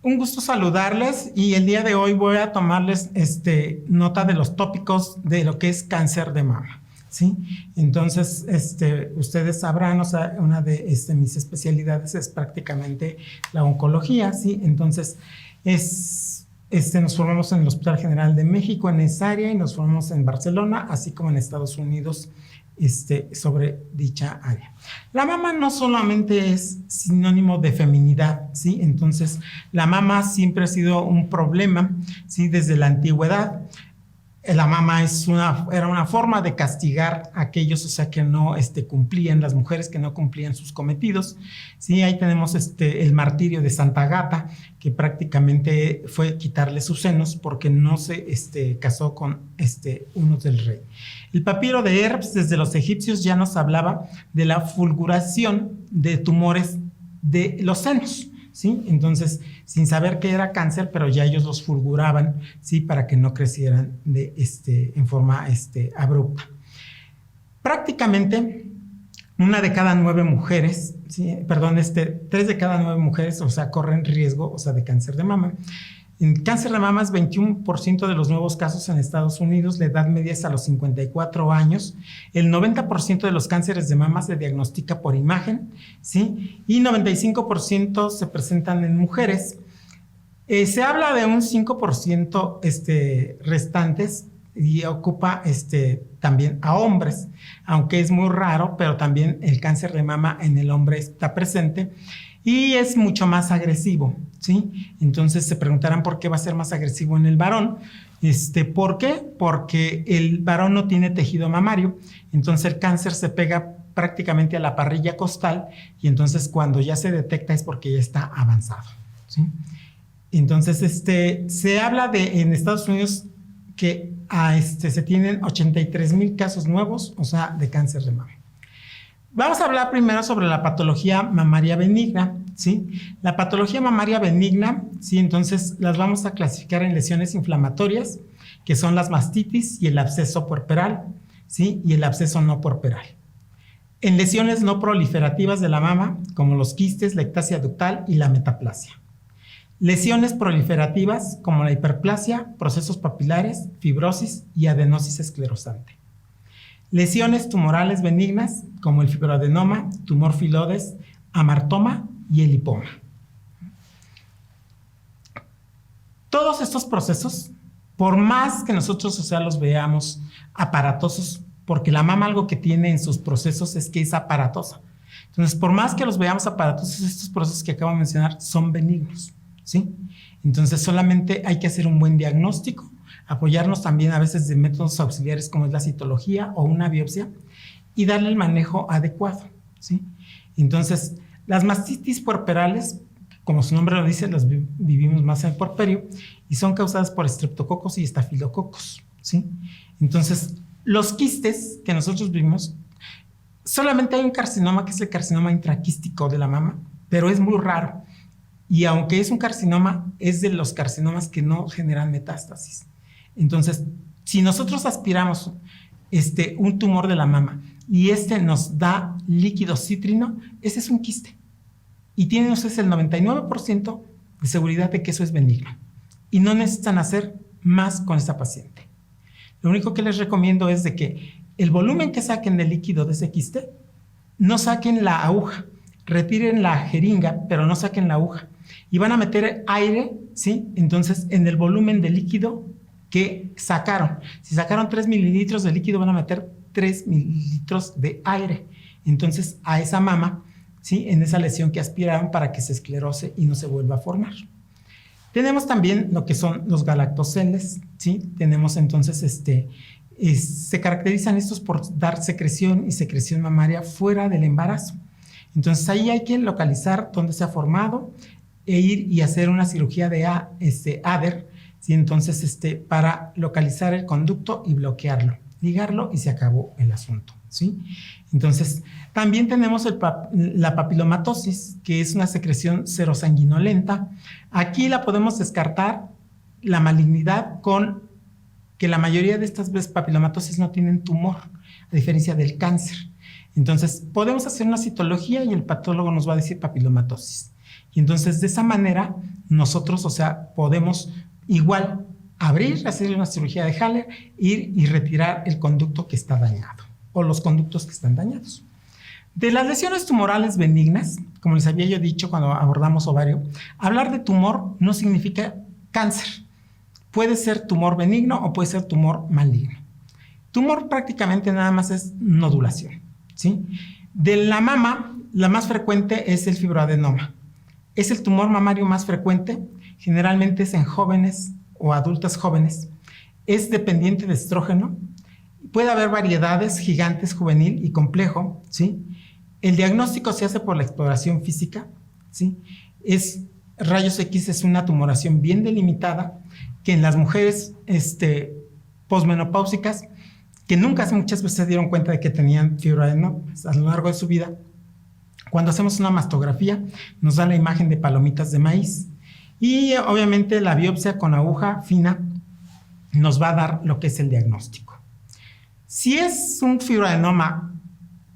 Un gusto saludarles y el día de hoy voy a tomarles nota de los tópicos de lo que es cáncer de mama, ¿sí? Entonces, ustedes sabrán, o sea, una de mis especialidades es prácticamente la oncología, ¿sí? Entonces, nos formamos en el Hospital General de México en esa área y nos formamos en Barcelona, así como en Estados Unidos, sobre dicha área. La mama no solamente es sinónimo de feminidad, ¿sí? Entonces, la mama siempre ha sido un problema, ¿sí? Desde la antigüedad. La mama era una forma de castigar a aquellos, o sea, que no cumplían, las mujeres que no cumplían sus cometidos. Sí, ahí tenemos el martirio de Santa Agata, que prácticamente fue quitarle sus senos porque no se casó con uno del rey. El papiro de Herbst, desde los egipcios, ya nos hablaba de la fulguración de tumores de los senos, ¿sí? Entonces, sin saber que era cáncer, pero ya ellos los fulguraban, ¿sí? Para que no crecieran en forma abrupta. Prácticamente, 1 de cada 9 mujeres, ¿sí? Perdón, 3 de cada 9 mujeres, o sea, corren riesgo, o sea, de cáncer de mama. En cáncer de mama es 21% de los nuevos casos en Estados Unidos, la edad media es a los 54 años, el 90% de los cánceres de mama se diagnostica por imagen, ¿sí? Y 95% se presentan en mujeres. Se habla de un 5% restantes y ocupa también a hombres, aunque es muy raro, pero también el cáncer de mama en el hombre está presente y es mucho más agresivo, ¿sí? Entonces se preguntarán por qué va a ser más agresivo en el varón. ¿Por qué? Porque el varón no tiene tejido mamario, entonces el cáncer se pega prácticamente a la parrilla costal y entonces cuando ya se detecta es porque ya está avanzado, ¿sí? Entonces, se habla en Estados Unidos que se tienen 83,000 casos nuevos, o sea, de cáncer de mama. Vamos a hablar primero sobre la patología mamaria benigna, ¿sí? La patología mamaria benigna, ¿sí? Entonces, las vamos a clasificar en lesiones inflamatorias, que son las mastitis y el absceso puerperal, ¿sí? Y el absceso no puerperal. En lesiones no proliferativas de la mama, como los quistes, la ectasia ductal y la metaplasia. Lesiones proliferativas como la hiperplasia, procesos papilares, fibrosis y adenosis esclerosante. Lesiones tumorales benignas como el fibroadenoma, tumor filodes, amartoma y el lipoma. Todos estos procesos, por más que nosotros, o sea, los veamos aparatosos, porque la mama algo que tiene en sus procesos es que es aparatosa. Entonces, por más que los veamos aparatosos, estos procesos que acabo de mencionar son benignos, ¿sí? Entonces, solamente hay que hacer un buen diagnóstico, apoyarnos también a veces de métodos auxiliares como es la citología o una biopsia y darle el manejo adecuado, ¿sí? Entonces, las mastitis puerperales, como su nombre lo dice, las vivimos más en el puerperio y son causadas por estreptococos y estafilococos, ¿sí? Entonces, los quistes que nosotros vimos, solamente hay un carcinoma que es el carcinoma intraquístico de la mama, pero es muy raro. Y aunque es un carcinoma, es de los carcinomas que no generan metástasis. Entonces, si nosotros aspiramos un tumor de la mama y nos da líquido citrino, ese es un quiste. Y tienen ustedes el 99% de seguridad de que eso es benigno. Y no necesitan hacer más con esta paciente. Lo único que les recomiendo es de que el volumen que saquen de líquido de ese quiste, no saquen la aguja, retiren la jeringa, pero no saquen la aguja. Y van a meter aire, ¿sí? Entonces, en el volumen de líquido que sacaron. Si sacaron 3 mililitros de líquido, van a meter 3 mililitros de aire. Entonces, a esa mama, ¿sí? En esa lesión que aspiraron para que se esclerose y no se vuelva a formar. Tenemos también lo que son los galactoceles, ¿sí? Tenemos entonces, se caracterizan estos por dar secreción y secreción mamaria fuera del embarazo. Entonces, ahí hay que localizar dónde se ha formado e ir y hacer una cirugía de ADER, ¿sí? Entonces, para localizar el conducto y bloquearlo, ligarlo y se acabó el asunto, ¿sí? Entonces, también tenemos la papilomatosis, que es una secreción serosanguinolenta. Aquí la podemos descartar, la malignidad, con que la mayoría de estas papilomatosis no tienen tumor, a diferencia del cáncer. Entonces, podemos hacer una citología y el patólogo nos va a decir papilomatosis. Y entonces de esa manera nosotros, o sea, podemos igual abrir, hacer una cirugía de Haller, ir y retirar el conducto que está dañado o los conductos que están dañados. De las lesiones tumorales benignas, como les había yo dicho cuando abordamos ovario, hablar de tumor no significa cáncer. Puede ser tumor benigno o puede ser tumor maligno. Tumor prácticamente nada más es nodulación, ¿sí? De la mama, la más frecuente es el fibroadenoma. Es el tumor mamario más frecuente, generalmente es en jóvenes o adultas jóvenes. Es dependiente de estrógeno. Puede haber variedades, gigantes, juvenil y complejo, ¿sí? El diagnóstico se hace por la exploración física, ¿sí? Rayos X es una tumoración bien delimitada que en las mujeres posmenopáusicas, que nunca muchas veces se dieron cuenta de que tenían fibroadenomas a lo largo de su vida, cuando hacemos una mastografía nos da la imagen de palomitas de maíz y obviamente la biopsia con aguja fina nos va a dar lo que es el diagnóstico. Si es un fibroadenoma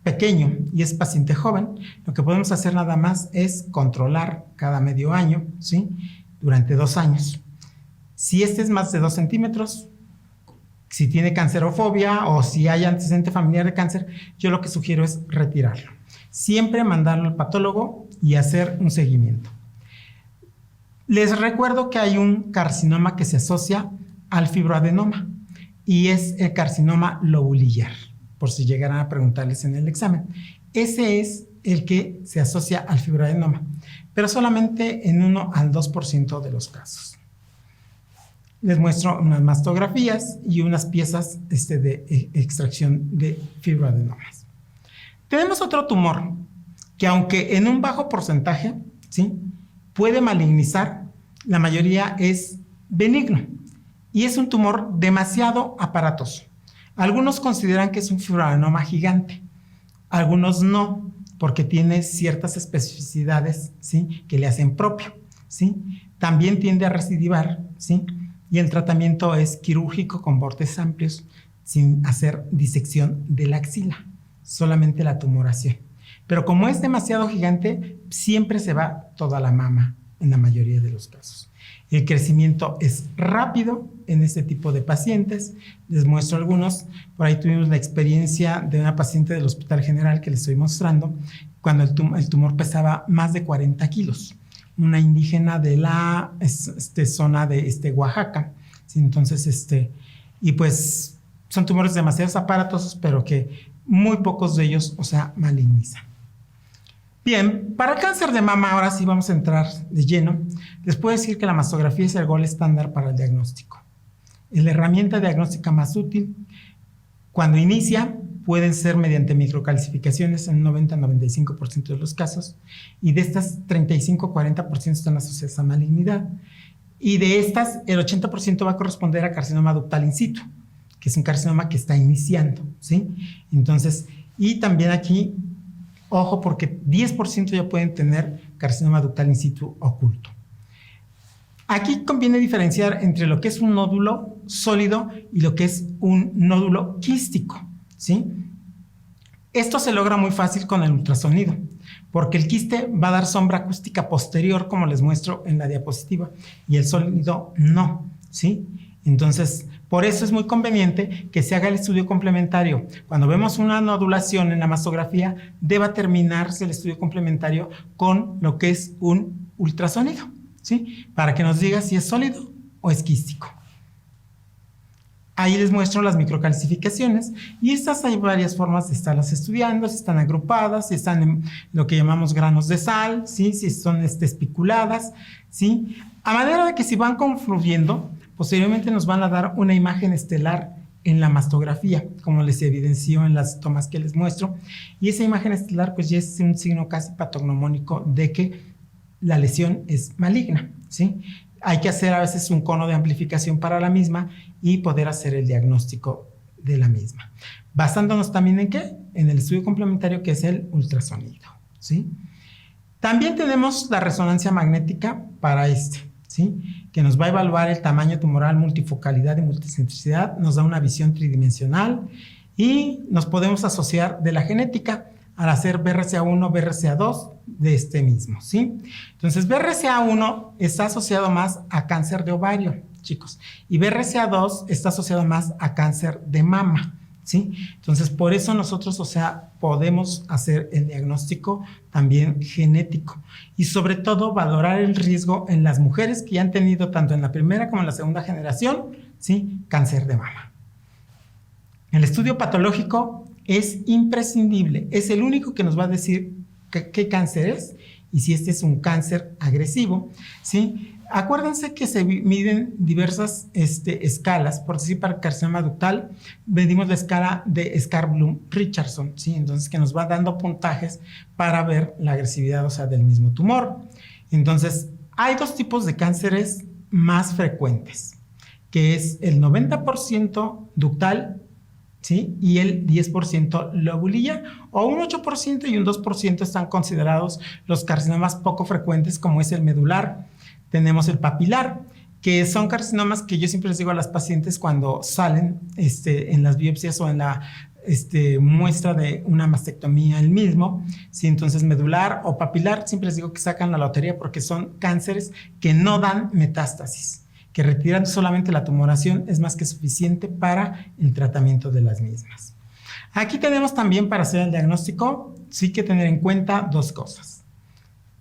pequeño y es paciente joven, lo que podemos hacer nada más es controlar cada medio año, ¿sí? Durante 2 años. Si este es más de 2 centímetros, si tiene cancerofobia o si hay antecedente familiar de cáncer, yo lo que sugiero es retirarlo. Siempre mandarlo al patólogo y hacer un seguimiento. Les recuerdo que hay un carcinoma que se asocia al fibroadenoma y es el carcinoma lobulillar, por si llegaran a preguntarles en el examen. Ese es el que se asocia al fibroadenoma, pero solamente en 1 al 2% de los casos. Les muestro unas mastografías y unas piezas de extracción de fibroadenomas. Tenemos otro tumor que, aunque en un bajo porcentaje, ¿sí?, puede malignizar, la mayoría es benigno y es un tumor demasiado aparatoso. Algunos consideran que es un fibroadenoma gigante, algunos no, porque tiene ciertas especificidades, ¿sí?, que le hacen propio, ¿sí? También tiende a recidivar, ¿sí?, y el tratamiento es quirúrgico con bordes amplios sin hacer disección de la axila, solamente la tumoración. Pero como es demasiado gigante, siempre se va toda la mama en la mayoría de los casos. El crecimiento es rápido en este tipo de pacientes. Les muestro algunos. Por ahí tuvimos la experiencia de una paciente del Hospital General que les estoy mostrando, cuando el tumor pesaba más de 40 kilos. Una indígena de la zona de Oaxaca. ¿Sí? Entonces, y pues son tumores demasiado aparatosos, pero que muy pocos de ellos, o sea, malignizan. Bien, para el cáncer de mama, ahora sí vamos a entrar de lleno. Les puedo decir que la mastografía es el gol estándar para el diagnóstico. Es la herramienta diagnóstica más útil. Cuando inicia, pueden ser mediante microcalcificaciones en 90-95% de los casos, y de estas 35-40% están asociadas a malignidad, y de estas el 80% va a corresponder a carcinoma ductal in situ, que es un carcinoma que está iniciando, ¿sí? Entonces, y también aquí, ojo, porque 10% ya pueden tener carcinoma ductal in situ oculto. Aquí conviene diferenciar entre lo que es un nódulo sólido y lo que es un nódulo quístico, ¿sí? Esto se logra muy fácil con el ultrasonido, porque el quiste va a dar sombra acústica posterior, como les muestro en la diapositiva, y el sólido no, ¿sí? Entonces, por eso es muy conveniente que se haga el estudio complementario. Cuando vemos una nodulación en la mastografía, deba terminarse el estudio complementario con lo que es un ultrasonido, ¿sí? Para que nos diga si es sólido o es quístico. Ahí les muestro las microcalcificaciones y estas hay varias formas de estarlas estudiando, si están agrupadas, si están en lo que llamamos granos de sal, ¿sí? Si son espiculadas, ¿sí? A manera de que si van confluyendo, posteriormente nos van a dar una imagen estelar en la mastografía, como les evidenció en las tomas que les muestro, y esa imagen estelar pues ya es un signo casi patognomónico de que la lesión es maligna, ¿sí? Hay que hacer a veces un cono de amplificación para la misma y poder hacer el diagnóstico de la misma. Basándonos también en ¿qué? En el estudio complementario, que es el ultrasonido, ¿sí? También tenemos la resonancia magnética para ¿sí? Que nos va a evaluar el tamaño tumoral, multifocalidad y multicentricidad, nos da una visión tridimensional y nos podemos asociar de la genética. al hacer BRCA1, BRCA2 de este mismo, ¿sí? Entonces, BRCA1 está asociado más a cáncer de ovario, chicos, y BRCA2 está asociado más a cáncer de mama, ¿sí? Entonces, por eso nosotros, o sea, podemos hacer el diagnóstico también genético y sobre todo valorar el riesgo en las mujeres que ya han tenido tanto en la primera como en la segunda generación, ¿sí? Cáncer de mama. El estudio patológico es imprescindible, es el único que nos va a decir qué cáncer es y si este es un cáncer agresivo, ¿sí? Acuérdense que se miden diversas escalas. Por decir, para el carcinoma ductal, medimos la escala de Scar-Blum-Richardson, ¿sí? Entonces, que nos va dando puntajes para ver la agresividad, o sea, del mismo tumor. Entonces, hay dos tipos de cánceres más frecuentes, que es el 90% ductal, ¿sí? Y el 10% lobulilla, o un 8% y un 2% están considerados los carcinomas poco frecuentes, como es el medular. Tenemos el papilar, que son carcinomas que yo siempre les digo a las pacientes cuando salen en las biopsias o en la muestra de una mastectomía el mismo, ¿sí? Entonces medular o papilar, siempre les digo que sacan la lotería porque son cánceres que no dan metástasis, que retirando solamente la tumoración es más que suficiente para el tratamiento de las mismas. Aquí tenemos también, para hacer el diagnóstico, sí que tener en cuenta dos cosas.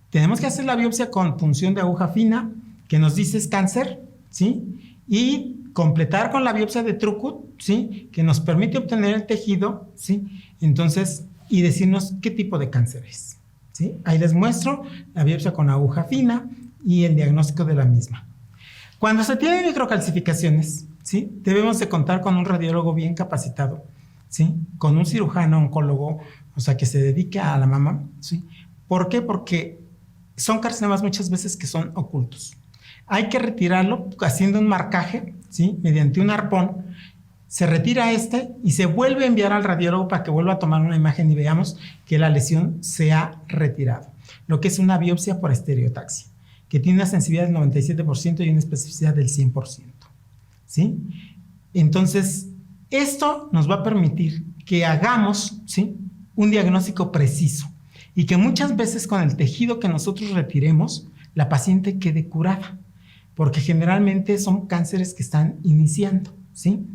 Tenemos que hacer la biopsia con punción de aguja fina, que nos dice es cáncer, ¿sí? Y completar con la biopsia de Trucut, ¿sí? Que nos permite obtener el tejido, ¿sí? Entonces, y decirnos qué tipo de cáncer es, ¿sí? Ahí les muestro la biopsia con aguja fina y el diagnóstico de la misma. Cuando se tienen microcalcificaciones, ¿sí? Debemos de contar con un radiólogo bien capacitado, ¿sí? Con un cirujano oncólogo, o sea, que se dedique a la mama, ¿sí? ¿Por qué? Porque son carcinomas muchas veces que son ocultos. Hay que retirarlo haciendo un marcaje, ¿sí? Mediante un arpón. Se retira y se vuelve a enviar al radiólogo para que vuelva a tomar una imagen y veamos que la lesión se ha retirado. Lo que es una biopsia por estereotaxia, que tiene una sensibilidad del 97% y una especificidad del 100%, ¿sí? Entonces, esto nos va a permitir que hagamos, ¿sí? Un diagnóstico preciso y que muchas veces con el tejido que nosotros retiremos, la paciente quede curada, porque generalmente son cánceres que están iniciando, ¿sí?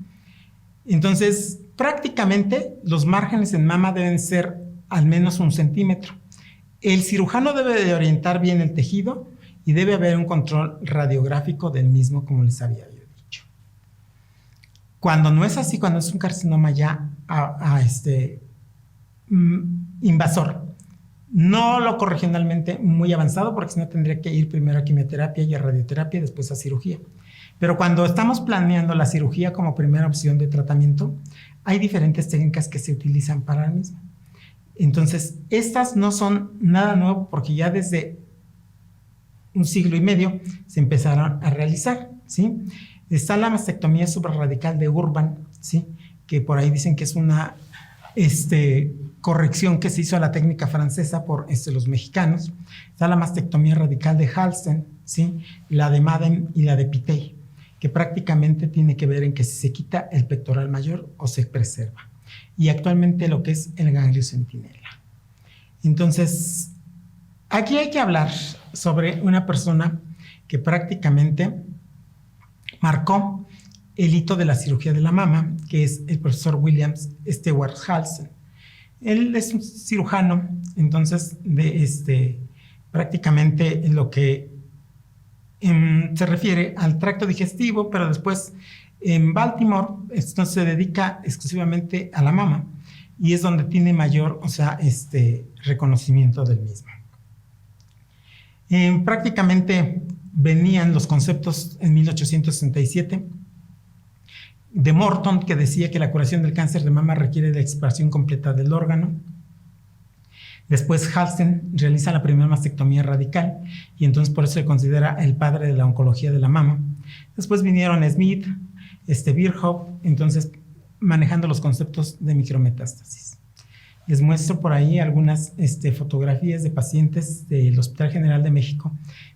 Entonces, prácticamente los márgenes en mama deben ser al menos 1 centímetro. El cirujano debe de orientar bien el tejido y debe haber un control radiográfico del mismo, como les había dicho. Cuando no es así, cuando es un carcinoma ya invasor, no locorregionalmente muy avanzado, porque si no tendría que ir primero a quimioterapia y a radioterapia y después a cirugía. Pero cuando estamos planeando la cirugía como primera opción de tratamiento, hay diferentes técnicas que se utilizan para el mismo. Entonces, estas no son nada nuevo porque ya desde un siglo y medio se empezaron a realizar, ¿sí? Está la mastectomía suprarradical de Urban, ¿sí? Que por ahí dicen que es una corrección que se hizo a la técnica francesa por los mexicanos. Está la mastectomía radical de Halsten, ¿sí? La de Madden y la de Pitey, que prácticamente tiene que ver en que si se quita el pectoral mayor o se preserva. Y actualmente lo que es el ganglio centinela. Entonces, aquí hay que hablar sobre una persona que prácticamente marcó el hito de la cirugía de la mama, que es el profesor William Stewart Halsten. Él es un cirujano, entonces, prácticamente lo que se refiere al tracto digestivo, pero después en Baltimore esto se dedica exclusivamente a la mama y es donde tiene mayor, reconocimiento del mismo. Prácticamente venían los conceptos en 1867 de Morton, que decía que la curación del cáncer de mama requiere la extirpación completa del órgano. Después Halsten realiza la primera mastectomía radical y entonces por eso se considera el padre de la oncología de la mama. Después vinieron Smith, Virchow, entonces manejando los conceptos de micrometástasis. Les muestro por ahí algunas fotografías de pacientes del Hospital General de México,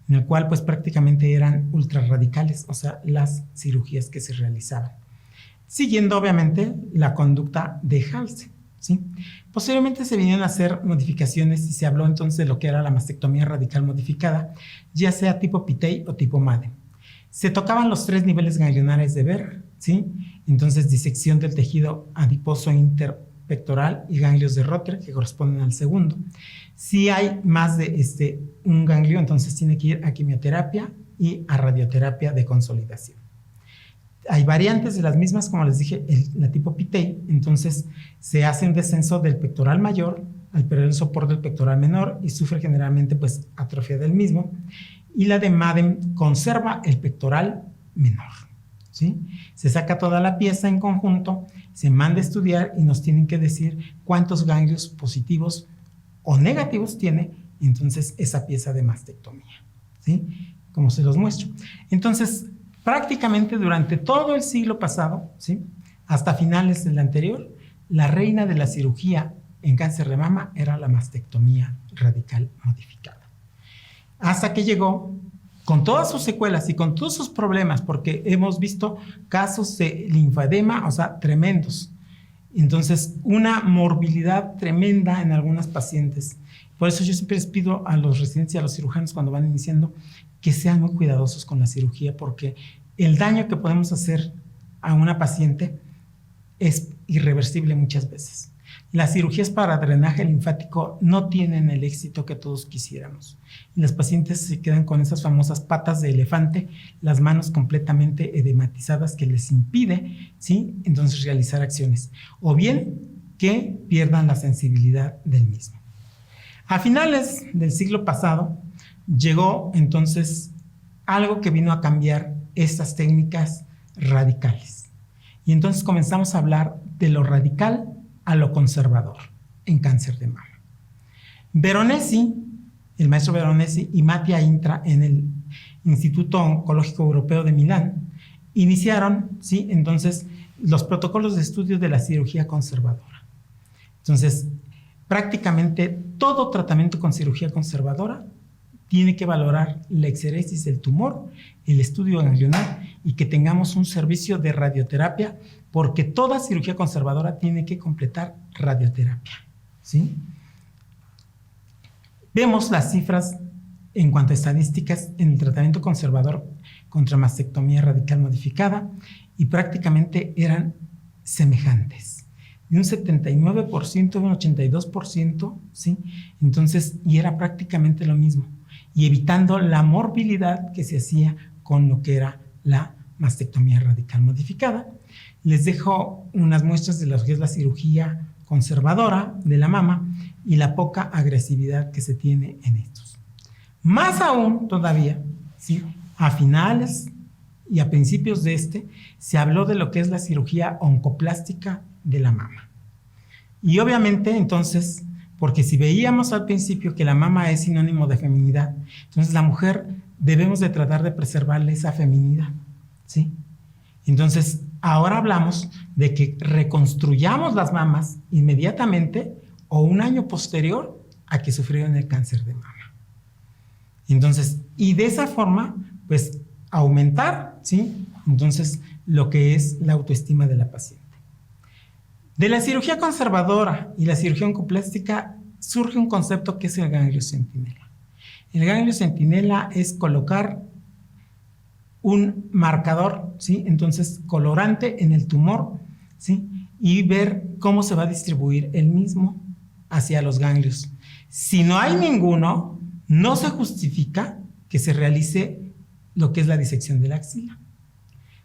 en el cual pues prácticamente eran ultrarradicales, o sea, las cirugías que se realizaban, siguiendo obviamente la conducta de Halsten, ¿sí? Posteriormente se vinieron a hacer modificaciones y se habló entonces de lo que era la mastectomía radical modificada, ya sea tipo Pitey o tipo Madden. Se tocaban los 3 niveles ganglionares de Ver, ¿sí? Entonces, disección del tejido adiposo interpectoral y ganglios de Rotter, que corresponden al segundo. Si hay más de un ganglio, entonces tiene que ir a quimioterapia y a radioterapia de consolidación. Hay variantes de las mismas, como les dije, la tipo Pitey, entonces se hace un descenso del pectoral mayor al perder el soporte del pectoral menor y sufre generalmente pues atrofia del mismo. Y la de Madden conserva el pectoral menor, ¿sí? Se saca toda la pieza en conjunto, se manda a estudiar y nos tienen que decir cuántos ganglios positivos o negativos tiene entonces esa pieza de mastectomía, ¿sí? Como se los muestro. Entonces, prácticamente durante todo el siglo pasado, ¿sí?, hasta finales del anterior, la reina de la cirugía en cáncer de mama era la mastectomía radical modificada. Hasta que llegó, con todas sus secuelas y con todos sus problemas, porque hemos visto casos de linfedema, o sea, tremendos. Entonces, una morbilidad tremenda en algunas pacientes. Por eso yo siempre les pido a los residentes y a los cirujanos cuando van iniciando que sean muy cuidadosos con la cirugía, porque el daño que podemos hacer a una paciente es irreversible muchas veces. Las cirugías para drenaje linfático no tienen el éxito que todos quisiéramos. Y las pacientes se quedan con esas famosas patas de elefante, las manos completamente edematizadas que les impide, ¿sí?, entonces realizar acciones. O bien que pierdan la sensibilidad del mismo. A finales del siglo pasado llegó entonces algo que vino a cambiar estas técnicas radicales. Y entonces comenzamos a hablar de lo radical a lo conservador en cáncer de mama. Veronesi, el maestro Veronesi y Mattia Intra en el Instituto Oncológico Europeo de Milán iniciaron, ¿sí?, entonces los protocolos de estudio de la cirugía conservadora. Entonces, prácticamente todo tratamiento con cirugía conservadora tiene que valorar la exeresis del tumor, el estudio ganglionar y que tengamos un servicio de radioterapia, porque toda cirugía conservadora tiene que completar radioterapia, ¿sí? Vemos las cifras en cuanto a estadísticas en el tratamiento conservador contra mastectomía radical modificada y prácticamente eran semejantes, de un 79%, un 82%, ¿sí? Entonces, y era prácticamente lo mismo, y evitando la morbilidad que se hacía con lo que era la mastectomía radical modificada. Les dejo unas muestras de lo que es la cirugía conservadora de la mama y la poca agresividad que se tiene en estos. Más aún todavía, ¿sí?, a finales y a principios de se habló de lo que es la cirugía oncoplástica de la mama. Y obviamente entonces, porque si veíamos al principio que la mama es sinónimo de feminidad, entonces la mujer debemos de tratar de preservarle esa feminidad, ¿sí? Entonces, ahora hablamos de que reconstruyamos las mamas inmediatamente o un año posterior a que sufrieron el cáncer de mama. Entonces, y de esa forma, pues, aumentar, ¿sí?, entonces, lo que es la autoestima de la paciente. De la cirugía conservadora y la cirugía oncoplástica surge un concepto que es el ganglio centinela. El ganglio centinela es colocar un marcador, ¿sí?, entonces colorante en el tumor, ¿sí?, y ver cómo se va a distribuir el mismo hacia los ganglios. Si no hay ninguno, no se justifica que se realice lo que es la disección de la axila.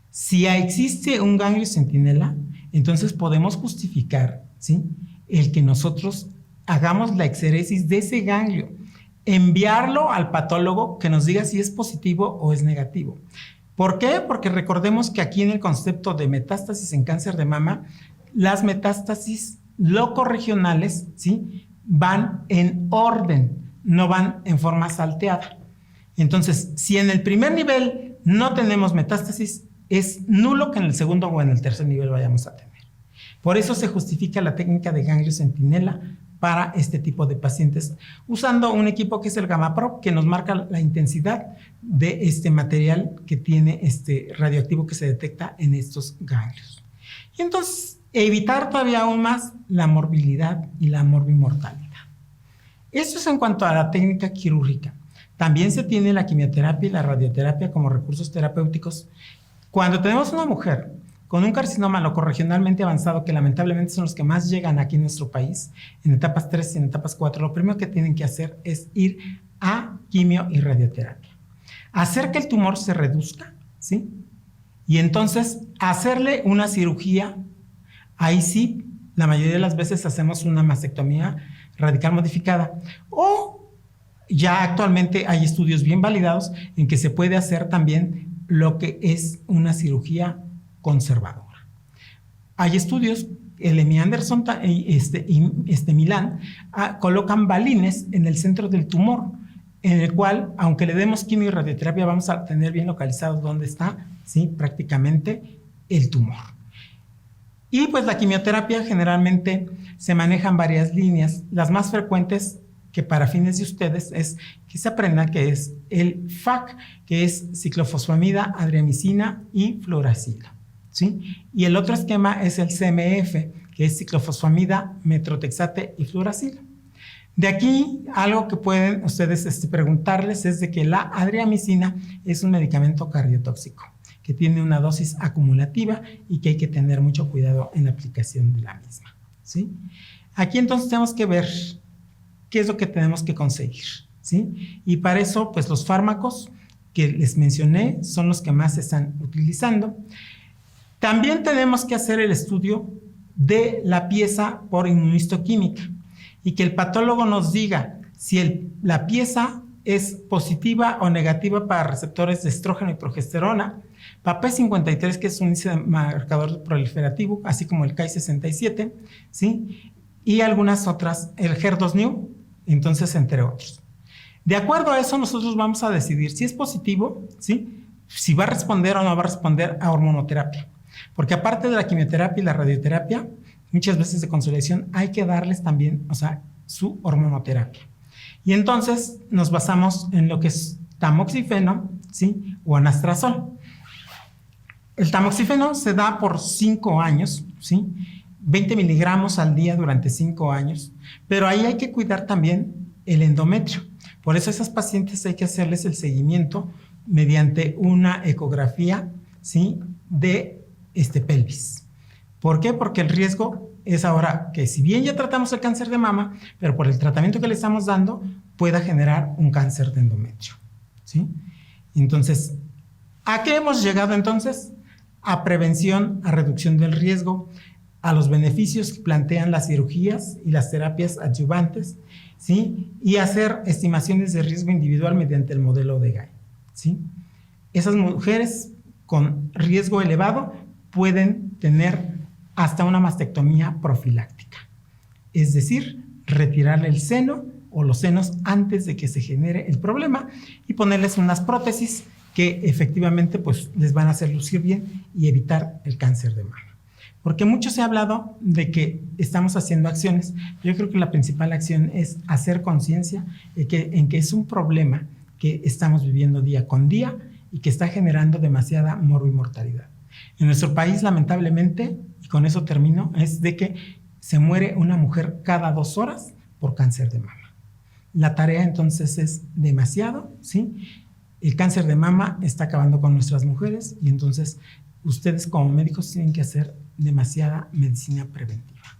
Si existe un ganglio centinela, entonces podemos justificar, ¿sí?, el que nosotros hagamos la exeresis de ese ganglio, enviarlo al patólogo que nos diga si es positivo o es negativo. ¿Por qué? Porque recordemos que aquí en el concepto de metástasis en cáncer de mama, las metástasis locorregionales, ¿sí?, van en orden, no van en forma salteada. Entonces, si en el primer nivel no tenemos metástasis, es nulo que en el segundo o en el tercer nivel vayamos a tener. Por eso se justifica la técnica de ganglio centinela para este tipo de pacientes, usando un equipo que es el GammaProp, que nos marca la intensidad de este material que tiene radioactivo que se detecta en estos ganglios. Y entonces, Evitar todavía aún más la morbilidad y la morbimortalidad. Esto es en cuanto a la técnica quirúrgica. También se tiene la quimioterapia y la radioterapia como recursos terapéuticos. Cuando tenemos una mujer con un carcinoma locorregionalmente avanzado, que lamentablemente son los que más llegan aquí en nuestro país, en etapas 3 y en etapas 4, lo primero que tienen que hacer es ir a quimio y radioterapia. Hacer que el tumor se reduzca, ¿sí? Y entonces hacerle una cirugía. Ahí sí, la mayoría de las veces hacemos una mastectomía radical modificada. O ya actualmente hay estudios bien validados en que se puede hacer también lo que es una cirugía conservadora. Hay estudios, el Emmy Anderson y Milán colocan balines en el centro del tumor, en el cual, aunque le demos quimio y radioterapia, vamos a tener bien localizado dónde está, ¿sí?, prácticamente el tumor. Y pues la quimioterapia generalmente se manejan varias líneas. Las más frecuentes, que para fines de ustedes, es que se aprendan que es el FAC, que es ciclofosfamida, adriamicina y fluoracilo, ¿sí? Y el otro esquema es el CMF, que es ciclofosfamida, metrotexate y fluoracilo. De aquí, algo que pueden ustedes preguntarles es de que la adriamicina es un medicamento cardiotóxico, que tiene una dosis acumulativa y que hay que tener mucho cuidado en la aplicación de la misma, ¿sí? Aquí entonces tenemos que ver qué es lo que tenemos que conseguir, ¿sí? Y para eso, pues los fármacos que les mencioné son los que más se están utilizando. También tenemos que hacer el estudio de la pieza por inmunistoquímica y que el patólogo nos diga si la pieza es positiva o negativa para receptores de estrógeno y progesterona, P53, que es un índice de marcador proliferativo, así como el Ki67, ¿sí? Y algunas otras, el HER2/neu, entonces, entre otros. De acuerdo a eso, nosotros vamos a decidir si es positivo, ¿sí?, si va a responder o no va a responder a hormonoterapia. Porque aparte de la quimioterapia y la radioterapia, muchas veces de consolidación hay que darles también, o sea, su hormonoterapia. Y entonces nos basamos en lo que es tamoxifeno, ¿sí?, o anastrozol. El tamoxifeno se da por 5 años, ¿sí?, 20 miligramos al día durante 5 años, pero ahí hay que cuidar también el endometrio. Por eso a esas pacientes hay que hacerles el seguimiento mediante una ecografía, ¿sí?, de pelvis. ¿Por qué? Porque el riesgo es ahora que, si bien ya tratamos el cáncer de mama, pero por el tratamiento que le estamos dando pueda generar un cáncer de endometrio, ¿sí? Entonces, ¿a qué hemos llegado entonces? A prevención, a reducción del riesgo, a los beneficios que plantean las cirugías y las terapias adyuvantes, ¿sí?, y hacer estimaciones de riesgo individual mediante el modelo de Gain, ¿sí? Esas mujeres con riesgo elevado pueden tener hasta una mastectomía profiláctica, es decir, retirarle el seno o los senos antes de que se genere el problema y ponerles unas prótesis que efectivamente pues les van a hacer lucir bien y evitar el cáncer de mama. Porque mucho se ha hablado de que estamos haciendo acciones. Yo creo que la principal acción es hacer conciencia en que es un problema que estamos viviendo día con día y que está generando demasiada morbimortalidad. En nuestro país, lamentablemente, y con eso termino, es de que se muere una mujer cada 2 horas por cáncer de mama. La tarea entonces es demasiado, ¿sí? El cáncer de mama está acabando con nuestras mujeres y entonces ustedes como médicos tienen que hacer demasiada medicina preventiva.